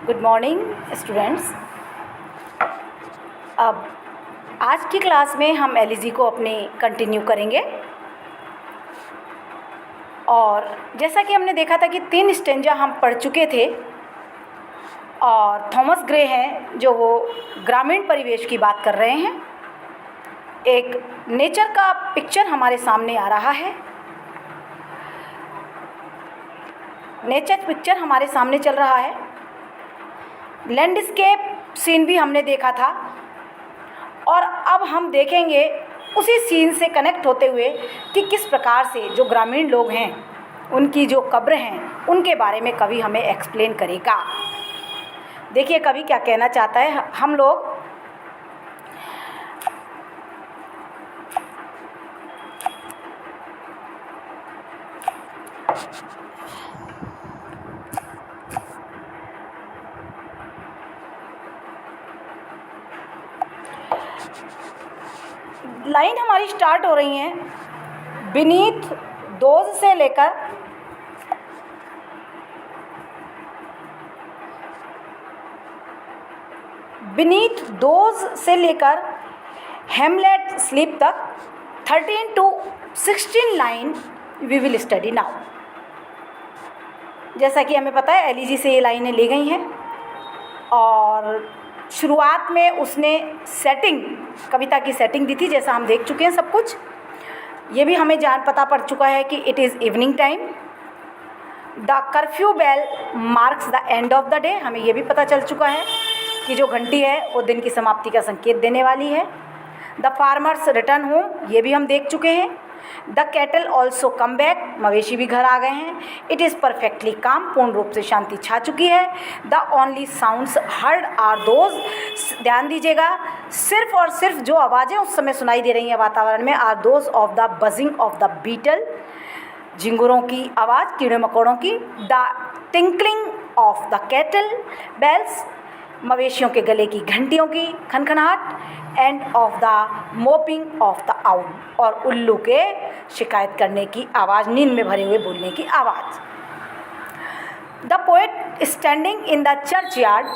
Good morning students. अब आज की क्लास में हम एलिजी को अपने कंटिन्यू करेंगे और जैसा कि हमने देखा था कि 3 स्टेंजा हम पढ़ चुके थे और थॉमस ग्रे हैं जो वो ग्रामीण परिवेश की बात कर रहे हैं। एक नेचर का पिक्चर हमारे सामने आ रहा है, नेचर पिक्चर हमारे सामने चल रहा है। लैंडस्केप सीन भी हमने देखा था और अब हम देखेंगे उसी सीन से कनेक्ट होते हुए कि किस प्रकार से जो ग्रामीण लोग हैं उनकी जो कब्र हैं उनके बारे में कवि हमें एक्सप्लेन करेगा। देखिए कवि क्या कहना चाहता है। हम लोग लाइन हमारी स्टार्ट हो रही हैं बीनीथ दोज से लेकर हेमलेट स्लीप तक 13 to 16 line we will study now. जैसा कि हमें पता है एलिजी से ये लाइनें ली गई हैं और शुरुआत में उसने सेटिंग, कविता की सेटिंग दी थी, जैसा हम देख चुके हैं सब कुछ। ये भी हमें पता पड़ चुका है कि it is evening time. The curfew bell marks the end of the day, हमें ये भी पता चल चुका है कि जो घंटी है वो दिन की समाप्ति का संकेत देने वाली है। द फार्मर्स रिटर्न होम, ये भी हम देख चुके हैं। The cattle also come back, मवेशी भी घर आ गए हैं। इट इज़ परफेक्टली काम, पूर्ण रूप से शांति छा चुकी है। The only sounds heard are those, ध्यान दीजिएगा, सिर्फ और सिर्फ जो आवाज़ें उस समय सुनाई दे रही हैं वातावरण में are those of the buzzing of the beetle, झिंगुरों की आवाज़, कीड़े मकोड़ों की। The tinkling of the cattle bells, मवेशियों के गले की घंटियों की खनखनाहट। And of the moping of the owl, और उल्लू के शिकायत करने की आवाज़, नींद में भरे हुए बोलने की आवाज़। The poet standing in the church yard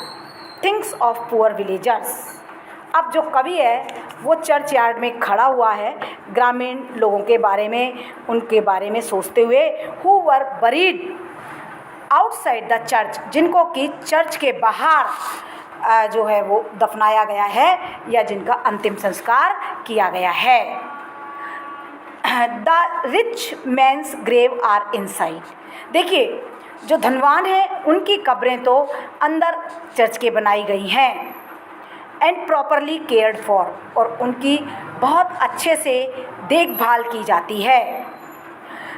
thinks of poor villagers, अब जो कवि है वो चर्च यार्ड में खड़ा हुआ है ग्रामीण लोगों के बारे में, उनके बारे में सोचते हुए। Who were buried outside the church, जिनको कि चर्च के बाहर जो है वो दफनाया गया है या जिनका अंतिम संस्कार किया गया है। The rich man's grave are inside, देखिए जो धनवान हैं उनकी कब्रें तो अंदर चर्च के बनाई गई हैं। एंड प्रॉपरली केयर्ड फॉर, और उनकी बहुत अच्छे से देखभाल की जाती है।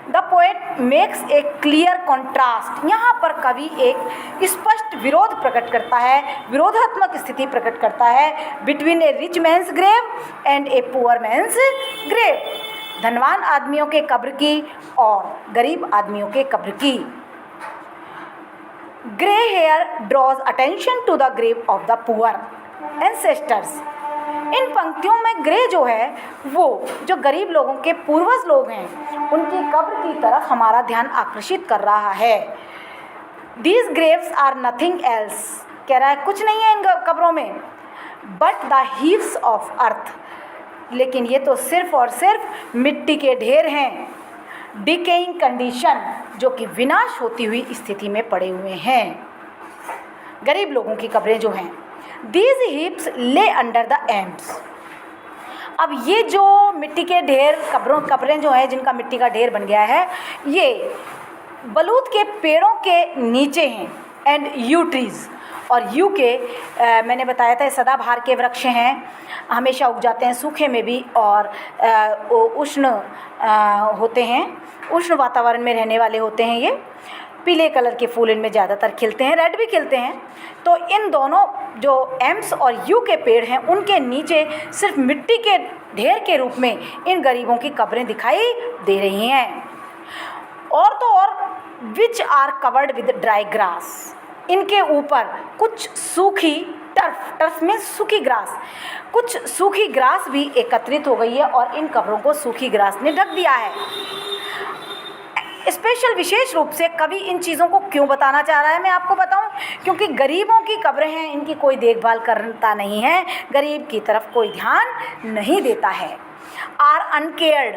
The poet makes a clear contrast, यहाँ पर कवि एक स्पष्ट विरोध प्रकट करता है, विरोधात्मक स्थिति प्रकट करता है between a rich man's grave and a poor man's grave, धनवान आदमियों के कब्र की और गरीब आदमियों के कब्र की। Grey hair draws attention to the grave of the poor ancestors, इन पंक्तियों में ग्रे जो है वो जो गरीब लोगों के पूर्वज लोग हैं उनकी कब्र की तरफ हमारा ध्यान आकर्षित कर रहा है। These graves are nothing else, कह रहा है कुछ नहीं है इन कब्रों में, but the heaves of earth, लेकिन ये तो सिर्फ और सिर्फ मिट्टी के ढेर हैं। डिकेइंग कंडीशन, जो कि विनाश होती हुई स्थिति में पड़े हुए हैं गरीब लोगों की कब्रें जो हैं। These heaps lay under the ends, अब ये जो मिट्टी के ढेर कब्रें जो हैं जिनका मिट्टी का ढेर बन गया है ये बलूत के पेड़ों के नीचे हैं। एंड यू ट्रीज, और यू के मैंने बताया था सदाबहार के वृक्ष हैं, हमेशा उग जाते हैं सूखे में भी और उष्ण होते हैं, उष्ण वातावरण में रहने वाले होते हैं। ये पीले कलर के फूल इनमें ज़्यादातर खिलते हैं, रेड भी खिलते हैं। तो इन दोनों जो एम्स और यू के पेड़ हैं उनके नीचे सिर्फ मिट्टी के ढेर के रूप में इन गरीबों की कब्रें दिखाई दे रही हैं। और तो और which are covered with dry grass, इनके ऊपर कुछ सूखी टर्फ में सूखी ग्रास, कुछ सूखी ग्रास भी एकत्रित हो गई है और इन कब्रों को सूखी ग्रास ने ढक दिया है। स्पेशल विशेष रूप से कवि इन चीज़ों को क्यों बताना चाह रहा है मैं आपको बताऊं, क्योंकि गरीबों की कब्रें हैं, इनकी कोई देखभाल करता नहीं है, गरीब की तरफ कोई ध्यान नहीं देता है। आर अनकेयर्ड,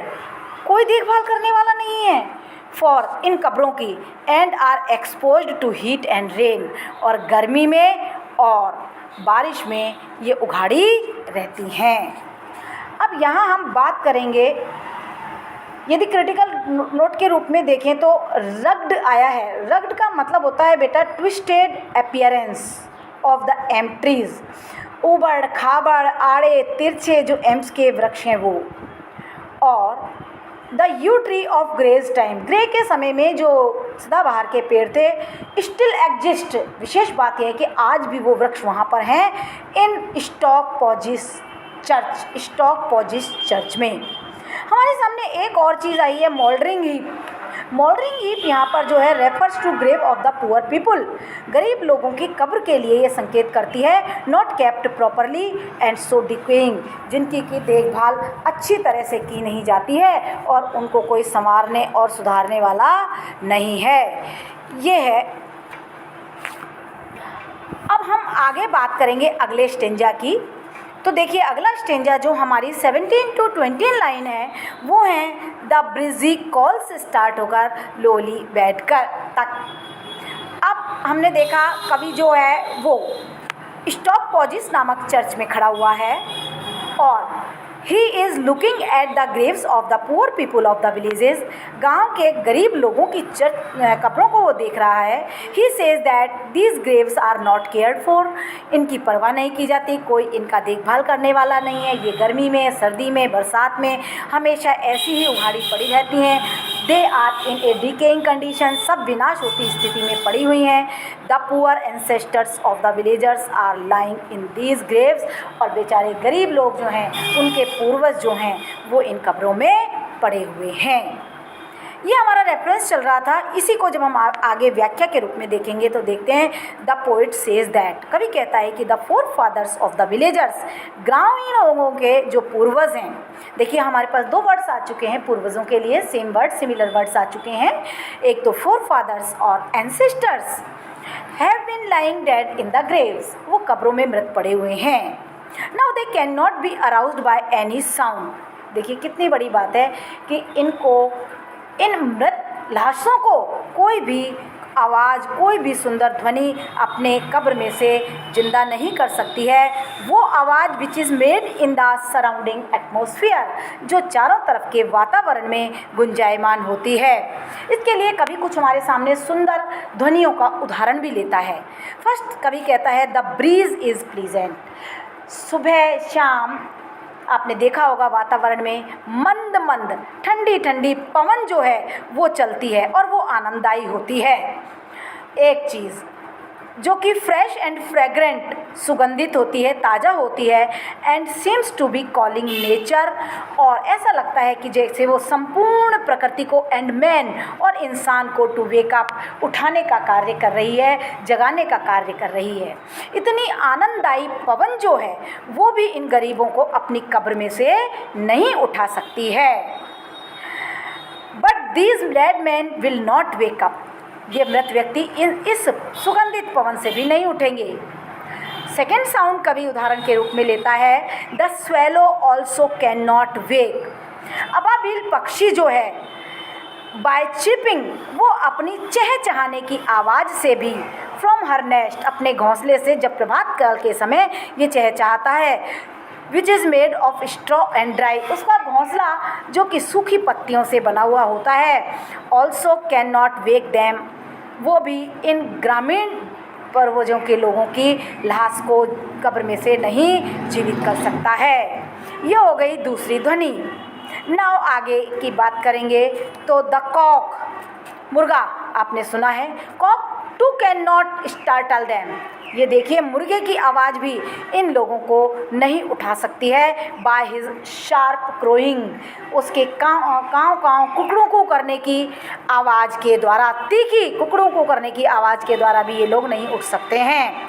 कोई देखभाल करने वाला नहीं है फॉर, इन कब्रों की, and are exposed to heat and rain, और गर्मी में और बारिश में ये उघाड़ी रहती हैं। अब यहाँ हम बात करेंगे, यदि क्रिटिकल नोट के रूप में देखें तो रग्ड आया है। रग्ड का मतलब होता है बेटा twisted appearance of the elm trees, उबड़ खाबड़ आड़े तिरछे जो एम्स के वृक्ष हैं वो। और the yew tree of Gray's time, Gray के समय में जो सदाबहार के पेड़ थे, स्टिल एग्जिस्ट, विशेष बात यह है कि आज भी वो वृक्ष वहाँ पर हैं, in stock possess church, stock possess church में। हमारे सामने एक और चीज़ आई है, मोल्डरिंग हीप। मोल्डरिंग हीप यहाँ पर जो है refers to grave of the poor people, गरीब लोगों की कब्र के लिए ये संकेत करती है। Not kept properly and so decaying, जिनकी की देखभाल अच्छी तरह से की नहीं जाती है और उनको कोई संवारने और सुधारने वाला नहीं है। ये है। अब हम आगे बात करेंगे अगले स्टेंजा की। तो देखिए अगला स्टेंजा जो हमारी 17 to 20 लाइन है वो है द ब्रिजी कॉल से स्टार्ट होकर लोली बैठकर तक। अब हमने देखा कवि जो है वो स्टॉक पॉजिस नामक चर्च में खड़ा हुआ है और he is looking at the Graves of the poor people of the villages, गांव के गरीब लोगों की कब्रों को वो देख रहा है। He says that these graves are not cared for, इनकी परवाह नहीं की जाती, कोई इनका देखभाल करने वाला नहीं है। ये गर्मी में, सर्दी में, बरसात में हमेशा ऐसी ही उघाड़ी पड़ी रहती हैं। They are in a decaying condition, सब विनाश होती स्थिति में पड़ी हुई हैं। The poor ancestors of the villagers are lying in these graves, और बेचारे गरीब लोग जो हैं उनके पूर्वज जो हैं वो इन कब्रों में पड़े हुए हैं। ये हमारा रेफरेंस चल रहा था। इसी को जब हम आगे व्याख्या के रूप में देखेंगे तो देखते हैं द पोइट सेज दैट, कवि कहता है कि the forefathers of the villagers, ग्रामीण लोगों के जो पूर्वज हैं। देखिए हमारे पास दो वर्ड्स आ चुके हैं पूर्वजों के लिए, सेम वर्ड सिमिलर वर्ड्स आ चुके हैं। एक तो फोर फादर्स और ancestors have been lying dead in the graves, वो कब्रों में मृत पड़े हुए हैं। Now they can not be aroused by any sound, देखिए कितनी बड़ी बात है कि इनको, इन मृत लाशों को कोई भी आवाज़, कोई भी सुंदर ध्वनि अपने कब्र में से जिंदा नहीं कर सकती है। वो आवाज़ which is made in the surrounding atmosphere, जो चारों तरफ के वातावरण में गुंजायमान होती है। इसके लिए कवि कुछ हमारे सामने सुंदर ध्वनियों का उदाहरण भी लेता है। फर्स्ट कवि कहता है द ब्रीज इज़ प्लीजेंट, सुबह शाम आपने देखा होगा वातावरण में मंद मंद ठंडी ठंडी पवन जो है वो चलती है और वो आनंददायी होती है। एक चीज़ जो कि फ्रेश एंड फ्रेग्रेंट, सुगंधित होती है, ताज़ा होती है, and seems to be calling nature, और ऐसा लगता है कि जैसे वो संपूर्ण प्रकृति को एंड मैन और इंसान को टू वेक अप, उठाने का कार्य कर रही है, जगाने का कार्य कर रही है। इतनी आनंददायी पवन जो है वो भी इन गरीबों को अपनी कब्र में से नहीं उठा सकती है। But these dead man will not wake up, ये मृत व्यक्ति इस सुगंधित पवन से भी नहीं उठेंगे। सेकेंड साउंड कवि उदाहरण के रूप में लेता है the swallow also can not wake, अबाबिल पक्षी जो है बाय चिपिंग, वो अपनी चहचहाने की आवाज़ से भी, फ्रॉम हर नेस्ट, अपने घोंसले से जब प्रभात काल के समय ये चहचहाता है, which is made of straw and dry, उसका घोंसला जो कि सूखी पत्तियों से बना हुआ होता है, also can not wake them, वो भी इन ग्रामीण पूर्वजों के लोगों की लाश को कब्र में से नहीं जीवित कर सकता है। ये हो गई दूसरी ध्वनि। नाउ आगे की बात करेंगे तो द कॉक, मुर्गा आपने सुना है, cock too can not startle them, ये देखिए मुर्गे की आवाज़ भी इन लोगों को नहीं उठा सकती है। बाय हिज शार्प क्रोइंग, उसके काँव काँव काँव कुकड़ों को करने की आवाज़ के द्वारा, तीखी कुकड़ों को करने की आवाज़ के द्वारा भी ये लोग नहीं उठ सकते हैं।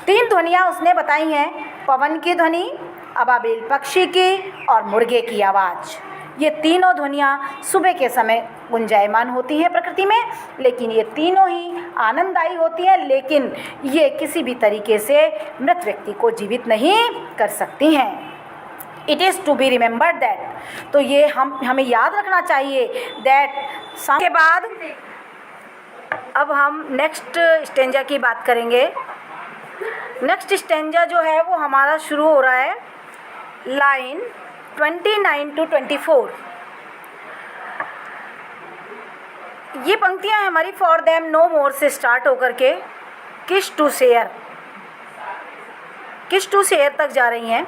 तीन ध्वनियाँ उसने बताई हैं, पवन की ध्वनि, अबाबिल पक्षी की और मुर्गे की आवाज़। ये तीनों ध्वनियाँ सुबह के समय गुंजायमान होती हैं प्रकृति में, लेकिन ये तीनों ही आनंददायी होती हैं, लेकिन ये किसी भी तरीके से मृत व्यक्ति को जीवित नहीं कर सकती हैं। It is to be remembered that, तो ये हमें याद रखना चाहिए दैट। के बाद अब हम नेक्स्ट स्टेंजा की बात करेंगे। नेक्स्ट स्टेंजा जो है वो हमारा शुरू हो रहा है लाइन 29 to 24। ये पंक्तियाँ हैं हमारी फॉर देम नो मोर से स्टार्ट होकर के किस टू शेयर तक जा रही हैं।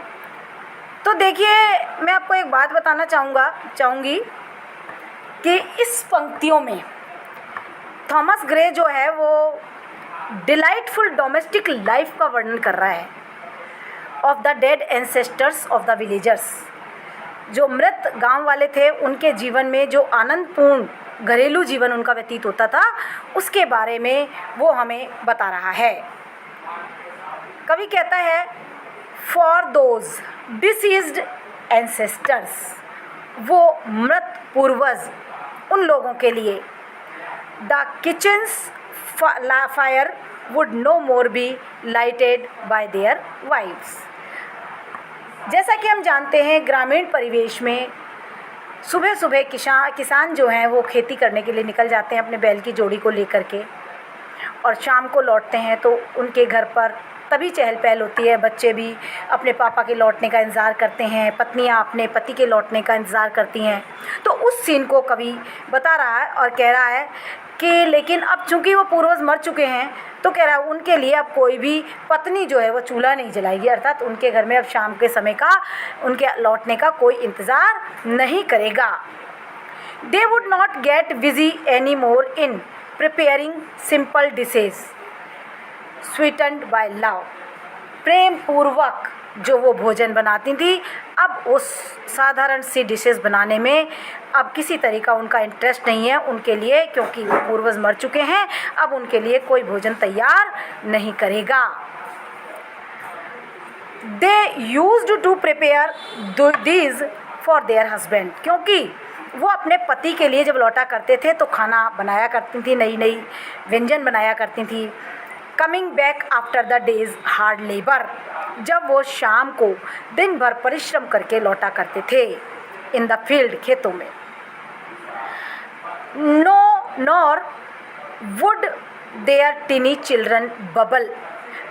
तो देखिए, मैं आपको एक बात बताना चाहूँगी कि इस पंक्तियों में थॉमस ग्रे जो है वो डिलाइटफुल डोमेस्टिक लाइफ का वर्णन कर रहा है of the dead ancestors of the villagers. जो मृत गांव वाले थे उनके जीवन में जो आनंदपूर्ण घरेलू जीवन उनका व्यतीत होता था, उसके बारे में वो हमें बता रहा है। कवि कहता है फॉर दोज डिसीज्ड एंसेस्टर्स, वो मृत पूर्वज उन लोगों के लिए the kitchens fire wood no more be lighted by their wives. जैसा कि हम जानते हैं ग्रामीण परिवेश में सुबह सुबह किसान जो हैं वो खेती करने के लिए निकल जाते हैं अपने बैल की जोड़ी को लेकर के, और शाम को लौटते हैं तो उनके घर पर तभी चहल पहल होती है। बच्चे भी अपने पापा के लौटने का इंतज़ार करते हैं, पत्नियां अपने पति के लौटने का इंतज़ार करती हैं। तो उस सीन को कवि बता रहा है और कह रहा है कि लेकिन अब चूंकि वो पूर्वज मर चुके हैं, तो कह रहा है उनके लिए अब कोई भी पत्नी जो है वो चूल्हा नहीं जलाएगी, अर्थात उनके घर में अब शाम के समय का उनके लौटने का कोई इंतज़ार नहीं करेगा। They would not get busy any more in preparing simple dishes sweetened by love. प्रेम पूर्वक जो वो भोजन बनाती थी, अब उस साधारण सी डिशेस बनाने में अब किसी तरह का उनका इंटरेस्ट नहीं है उनके लिए, क्योंकि वो पूर्वज मर चुके हैं। अब उनके लिए कोई भोजन तैयार नहीं करेगा। They used to prepare these for their husband, क्योंकि वो अपने पति के लिए जब लौटा करते थे तो खाना बनाया करती थी, नई नई व्यंजन बनाया करती थी। Coming back after the days hard labour, जब वो शाम को दिन भर परिश्रम करके लौटा करते थे इन द फील्ड, खेतों में। Nor would their tiny children babble,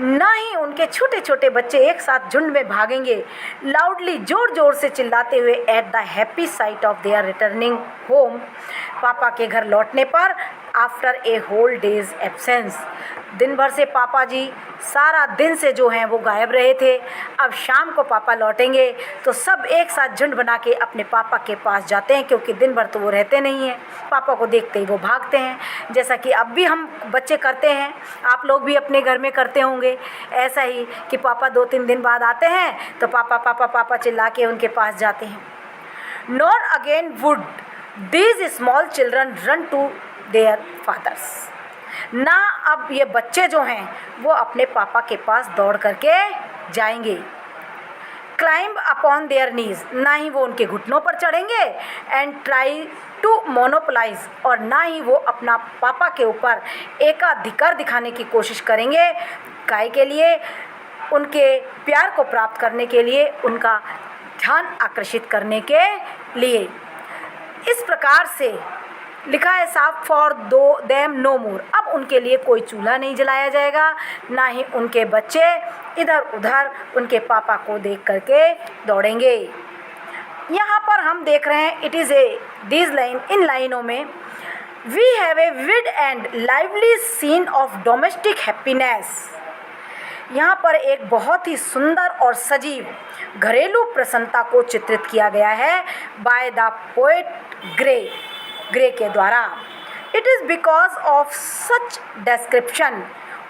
ना ही उनके छोटे छोटे बच्चे एक साथ झुंड में भागेंगे लाउडली, जोर जोर से चिल्लाते हुए at the happy site of their returning home, पापा के घर लौटने पर after a whole days absence. दिन भर से पापा जी सारा दिन से जो हैं वो गायब रहे थे, अब शाम को पापा लौटेंगे तो सब एक साथ झुंड बना के अपने पापा के पास जाते हैं, क्योंकि दिन भर तो वो रहते नहीं हैं। पापा को देखते ही वो भागते हैं, जैसा कि अब भी हम बच्चे करते हैं, आप लोग भी अपने घर में करते होंगे ऐसा ही कि पापा 2-3 दिन बाद आते हैं तो पापा पापा पापा चिल्ला के उनके पास जाते हैं। Nor again would these small children run to their fathers, ना अब ये बच्चे जो हैं वो अपने पापा के पास दौड़ करके जाएंगे। क्लाइंब अपॉन देयर नीज, ना ही वो उनके घुटनों पर चढ़ेंगे। एंड ट्राई टू मोनोपोलाइज, और ना ही वो अपना पापा के ऊपर एकाधिकार दिखाने की कोशिश करेंगे। काय के लिए? उनके प्यार को प्राप्त करने के लिए, उनका ध्यान आकर्षित करने के लिए। इस प्रकार से लिखा है साफ फॉर देम नो मोर, अब उनके लिए कोई चूल्हा नहीं जलाया जाएगा, ना ही उनके बच्चे इधर उधर उनके पापा को देख करके दौड़ेंगे। यहाँ पर हम देख रहे हैं इट इज़ दिस लाइन, इन लाइनों में we have a vivid and lively scene of domestic happiness. यहाँ पर एक बहुत ही सुंदर और सजीव घरेलू प्रसन्नता को चित्रित किया गया है बाय द पोएट ग्रे के द्वारा। It is because of such description,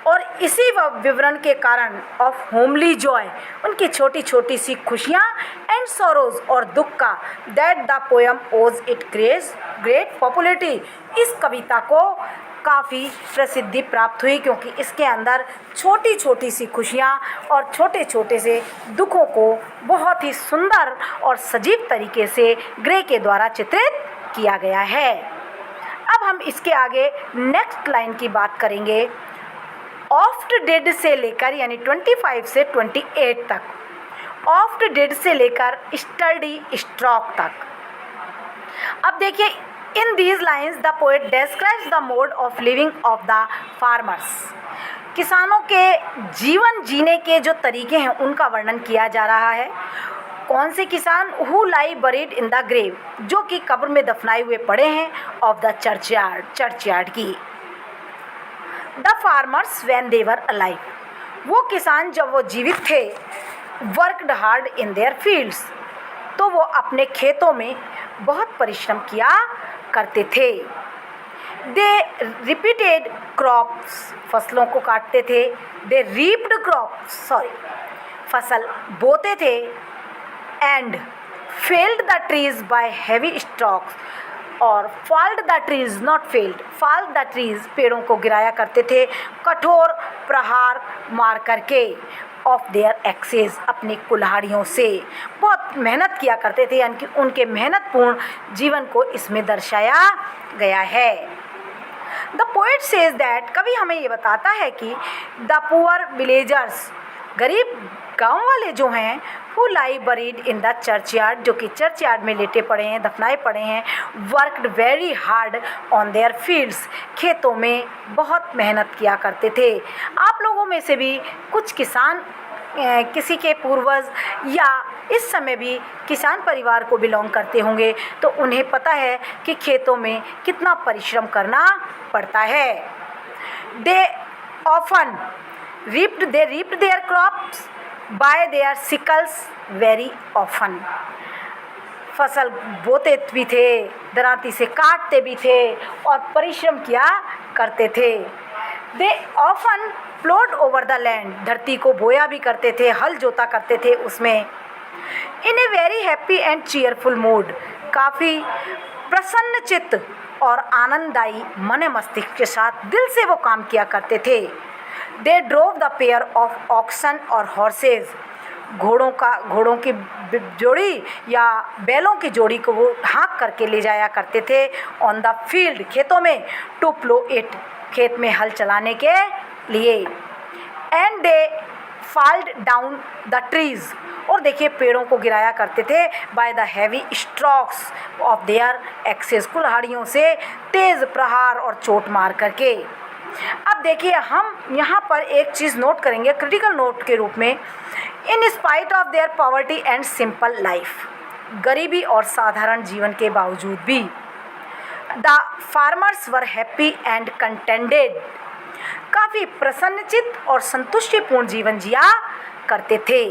और इसी विवरण के कारण ऑफ होमली जॉय, उनकी छोटी छोटी सी खुशियाँ, एंड सॉरोज, और दुख का, दैट द पोएम ओज इट ग्रेट पॉपुलरिटी, इस कविता को काफ़ी प्रसिद्धि प्राप्त हुई, क्योंकि इसके अंदर छोटी छोटी सी खुशियाँ और छोटे छोटे से दुखों को बहुत ही सुंदर और सजीव तरीके से ग्रे के द्वारा चित्रित किया गया है। अब हम इसके आगे नेक्स्ट लाइन की बात करेंगे। ऑफ्ट डेड से लेकर यानी 25 से 28 तक, ऑफ्ट डेड से लेकर स्टडी स्ट्रोक तक। अब देखिए, in these lines the poet describes the mode of living of the farmers. किसानों के जीवन जीने के जो तरीके हैं उनका वर्णन किया जा रहा है। कौन से किसान? Who lie buried in the grave, जो कि कब्र में दफनाए हुए पड़े हैं, ऑफ द चर्चयार्ड की। The farmers when they were alive, वो किसान जब वो जीवित थे, worked hard in their fields, तो वो अपने खेतों में बहुत परिश्रम किया करते थे। दे रिपीटेड क्रॉप्स, फसलों को काटते थे। दे रीप्ड क्रॉप्स, फसल बोते थे। And felled the trees by heavy stocks, और fold the trees, not felled, fold the trees, पेड़ों को गिराया करते थे कठोर प्रहार मार करके, ऑफ देयर एक्सेस, अपनी कुल्हाड़ियों से बहुत मेहनत किया करते थे, यानी कि उनके मेहनतपूर्ण जीवन को इसमें दर्शाया गया है। द पोएट सेज दैट, कवि हमें ये बताता है कि द पुअर विलेजर्स, गरीब गांव वाले जो हैं, who lie buried in the churchyard, जो कि चर्चयार्ड में लेटे पड़े हैं, दफनाए पड़े हैं, worked very hard on their fields, खेतों में बहुत मेहनत किया करते थे। आप लोगों में से भी कुछ किसान, किसी के पूर्वज या इस समय भी किसान परिवार को बिलोंग करते होंगे, तो उन्हें पता है कि खेतों में कितना परिश्रम करना पड़ता है। They often reaped their crops by their sickles very often, फसल बोते भी थे, दरांती से काटते भी थे और परिश्रम किया करते थे। They often प्लोड over the land, धरती को बोया भी करते थे, हल जोता करते थे उसमें। In a very happy and cheerful mood, काफ़ी प्रसन्न चित्त और आनंददायी मन मस्तिष्क के साथ दिल से वो काम किया करते थे। They drove the pair of oxen और हॉर्सेज, घोड़ों की जोड़ी या बैलों की जोड़ी को वो हाँक करके ले जाया करते थे ऑन द फील्ड, खेतों में, टू प्लो इट, खेत में हल चलाने के लिए। And they fold down the trees, और देखिए पेड़ों को गिराया करते थे by the heavy strokes of their axes, कुल्हाड़ियों से तेज प्रहार और चोट मार करके। अब देखिए, हम यहाँ पर एक चीज़ नोट करेंगे क्रिटिकल नोट के रूप में। In spite of their poverty and simple life, गरीबी और साधारण जीवन के बावजूद भी, the farmers were happy and contented, काफ़ी प्रसन्नचित्त और संतुष्टिपूर्ण जीवन जिया करते थे।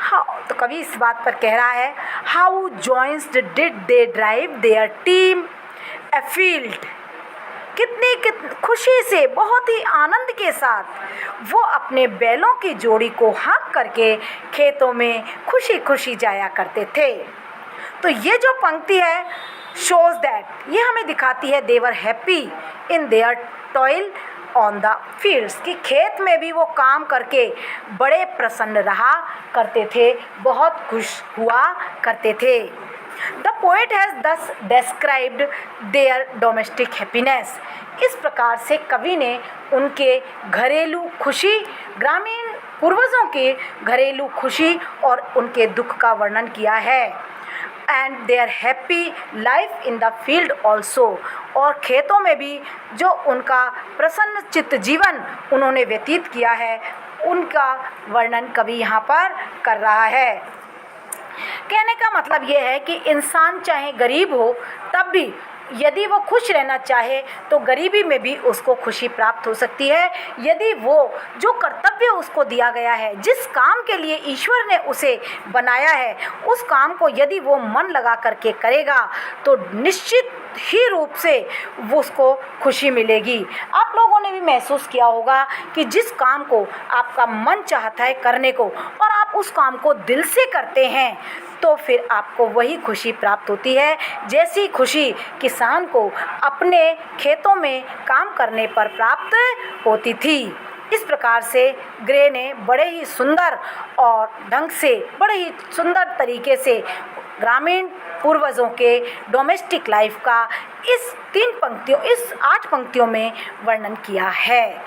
हाँ, तो कवि इस बात पर कह रहा है, how jocund did they drive their team afield, कितनी खुशी से, बहुत ही आनंद के साथ वो अपने बैलों की जोड़ी को हाँक करके खेतों में खुशी खुशी जाया करते थे। तो ये जो पंक्ति है शोज दैट, ये हमें दिखाती है they were happy in their toil on the fields, कि खेत में भी वो काम करके बड़े प्रसन्न रहा करते थे, बहुत खुश हुआ करते थे। द पोएट हैज़ दस डिस्क्राइब्ड देयर डोमेस्टिक हैप्पीनेस, इस प्रकार से कवि ने उनके घरेलू खुशी, ग्रामीण पूर्वजों के घरेलू खुशी और उनके दुख का वर्णन किया है। And their happy life in the field also, और खेतों में भी जो उनका प्रसन्न चित्त जीवन उन्होंने व्यतीत किया है, उनका वर्णन कवि यहाँ पर कर रहा है। कहने का मतलब ये है कि इंसान चाहे गरीब हो, तब भी यदि वो खुश रहना चाहे तो गरीबी में भी उसको खुशी प्राप्त हो सकती है, यदि वो जो कर्तव्य उसको दिया गया है, जिस काम के लिए ईश्वर ने उसे बनाया है, उस काम को यदि वो मन लगा करके करेगा तो निश्चित ही रूप से वो उसको खुशी मिलेगी। आप लोगों ने भी महसूस किया होगा कि जिस काम को आपका मन चाहता है करने को और आप उस काम को दिल से करते हैं तो फिर आपको वही खुशी प्राप्त होती है जैसी खुशी किसान को अपने खेतों में काम करने पर प्राप्त होती थी। इस प्रकार से ग्रे ने बड़े ही सुंदर और ढंग से, बड़े ही सुंदर तरीके से ग्रामीण पूर्वजों के डोमेस्टिक लाइफ का इस 8 पंक्तियों में वर्णन किया है।